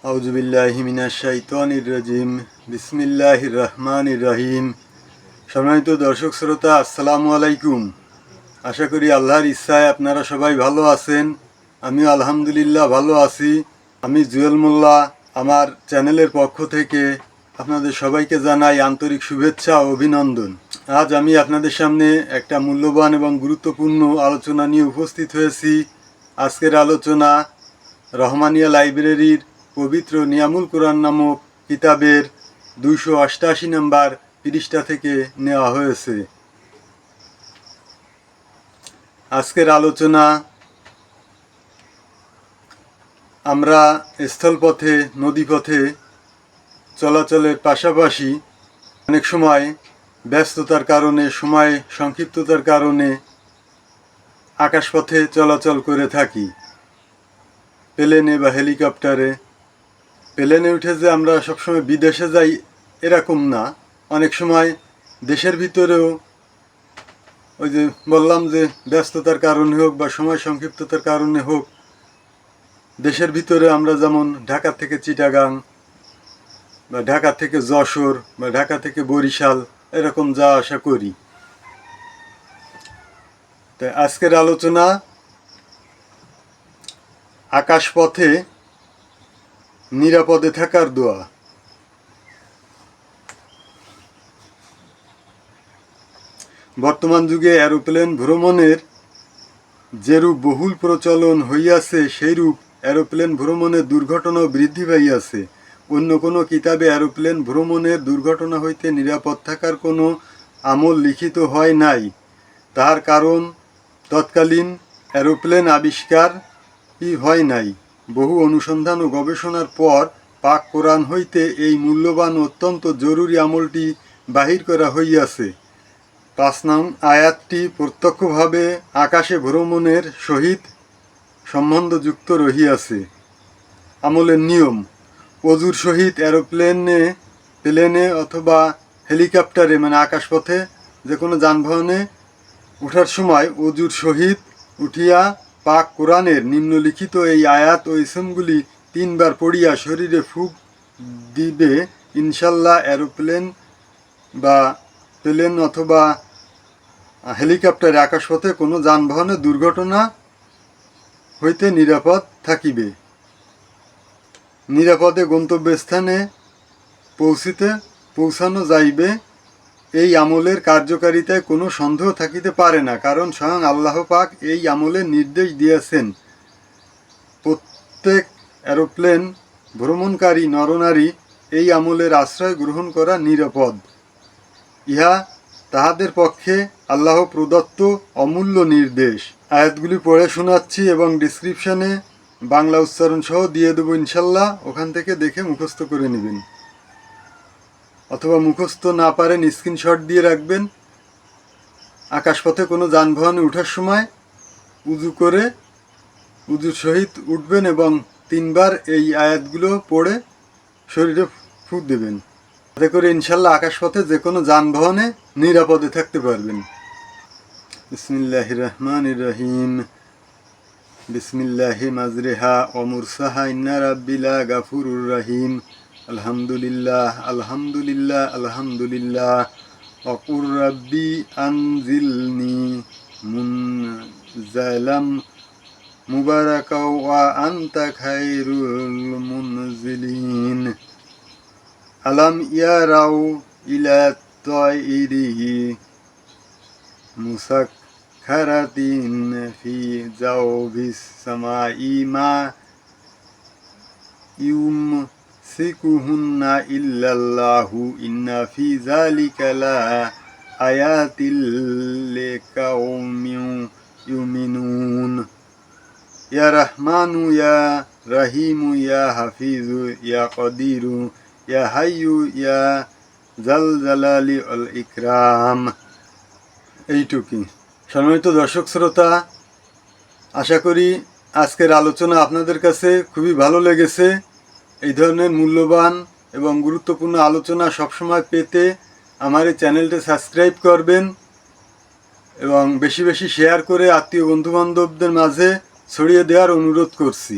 আউযুবিল্লাহি মিনাশ শাইতানির রাজিম। বিসমিল্লাহির রহমানির রহিম। সম্মানিত দর্শক শ্রোতা, আসসালামু আলাইকুম। আশা করি আল্লাহর ইচ্ছায় আপনারা সবাই ভালো আছেন। আমিও আলহামদুলিল্লাহ ভালো আছি। আমি জুয়েল মোল্লা। আমার চ্যানেলের পক্ষ থেকে আপনাদের সবাইকে জানাই আন্তরিক শুভেচ্ছা ও অভিনন্দন। আজ আমি আপনাদের সামনে একটা মূল্যবান এবং গুরুত্বপূর্ণ আলোচনা নিয়ে উপস্থিত হয়েছি। আজকের আলোচনা রহমানিয়া লাইব্রেরির পবিত্র নিয়ামুল কুরআন নামক কিতাবের 288 নম্বর পৃষ্ঠা থেকে নেওয়া হয়েছে। আজকের আলোচনা আমরা স্থলপথে, নদীপথে চলাচলের পাশাপাশি অনেক সময় ব্যস্ততার কারণে, সময় সংক্ষিপ্ততার কারণে আকাশপথে চলাচল করে থাকি। প্লেনে বা হেলিকপ্টারে। প্লেনে উঠে যে আমরা সবসময় বিদেশে যাই এরকম না, অনেক সময় দেশের ভিতরেও ওই যে বললাম যে ব্যস্ততার কারণে হোক বা সময় সংক্ষিপ্ততার কারণে হোক, দেশের ভিতরে আমরা যেমন ঢাকা থেকে চিটাগাং বা ঢাকা থেকে যশোর বা ঢাকা থেকে বরিশাল এরকম যাওয়া আসা করি। তাই আজকের আলোচনা আকাশপথে নিরাপদে থাকার দোয়া। বর্তমান যুগে এরোপ্লেন ভ্রমণের যেরূপ বহুল প্রচলন হইয়াছে, সেইরূপ এরোপ্লেন ভ্রমণের দুর্ঘটনাও বৃদ্ধি পাইয়াছে। অন্য কোনো কিতাবে এরোপ্লেন ভ্রমণের দুর্ঘটনা হইতে নিরাপদ থাকার কোনো আমল লিখিত হয় নাই। তাহার কারণ তৎকালীন এরোপ্লেন আবিষ্কারই হয় নাই। বহু অনুসন্ধান ও গবেষণার পর পাক কোরআন হইতে এই মূল্যবান অত্যন্ত জরুরি আমলটি বাহির করা হইয়াছে। 5 নং আয়াতটি প্রত্যক্ষভাবে আকাশে ভ্রমণের সহিত সম্বন্ধযুক্ত রহিয়াছে। আমলের নিয়ম: অজুর সহিত প্লেনে অথবা হেলিকপ্টারে মানে আকাশপথে যে কোনো যানবাহনে উঠার সময় অজুর সহিত উঠিয়া পাক কোরআনের নিম্নলিখিত এই আয়াত ও ইসমগুলি 3 বার পড়িয়া শরীরে ফুঁক দিবে। ইনশাল্লাহ এরোপ্লেন বা প্লেন অথবা হেলিকপ্টারে আকাশপথে কোনো যানবাহনের দুর্ঘটনা হইতে নিরাপদ থাকিবে। নিরাপদে গন্তব্যস্থানে পৌঁছানো যাইবে। এই আমলের কার্যকারিতায় কোনো সন্দেহ থাকিতে পারে না, কারণ স্বয়ং আল্লাহ পাক এই আমলের নির্দেশ দিয়েছেন। প্রত্যেক এরোপ্লেন ভ্রমণকারী নরনারী এই আমলের আশ্রয় গ্রহণ করা নিরাপদ। ইহা তাহাদের পক্ষে আল্লাহ প্রদত্ত অমূল্য নির্দেশ। আয়াতগুলি পড়ে শোনাচ্ছি এবং ডিসক্রিপশানে বাংলা উচ্চারণ সহ দিয়ে দেবো ইনশাল্লাহ। ওখান থেকে দেখে মুখস্থ করে নেবেন, অথবা মুখস্থ না পারেন স্ক্রিনশট দিয়ে রাখবেন। আকাশপথে কোনো যানবাহনে ওঠার সময় উজুর সহিত উঠবেন এবং 3 বার এই আয়াতগুলো পড়ে শরীরে ফুঁক দেবেন। তাতে করে ইনশাল্লাহ আকাশপথে যে কোনো যানবাহনে নিরাপদে থাকতে পারবেন। বিসমিল্লাহির রহমানির রহিম। বিসমিল্লাহি মাজরিহা ও মুরসাহা ইন্না রাব্বিলা গাফুরুর রহিম। আলহামদুলিল্লাহ আলহামদুলিল্লাহ আলহামদুলিল্লাহ। অকুর রাব্বি আনজিলনি মুনজালাম মুবারাকাও ওয়া আনতা খায়রুল মুনজিলিন। আলাম ইয়ারাউ ইলা তাইরি মুসাখখারাতিন ফি জাওবিস সামাই মা ইউমসিকুহুন্না ইল্লাল্লাহু ইন্না ফি যালিকা লা আয়াতিল লিকাউমিন ইউমিনুন। ইয়া রহমানু ইয়া রহিমু ইয়া হাফিজু ইয়া কদিরু ইয়া হাইয়ু ইয়া জাল জালালি ওয়াল ইকরাম। এইটুকুই। সম্মানিত দর্শক শ্রোতা, আশা করি আজকের আলোচনা আপনাদের কাছে খুবই ভালো লেগেছে। এই ধরনের মূল্যবান এবং গুরুত্বপূর্ণ আলোচনা সবসময় পেতে আমার এই চ্যানেলটা সাবস্ক্রাইব করবেন এবং বেশি বেশি শেয়ার করে আত্মীয় বন্ধুবান্ধবদের মাঝে ছড়িয়ে দেওয়ার অনুরোধ করছি।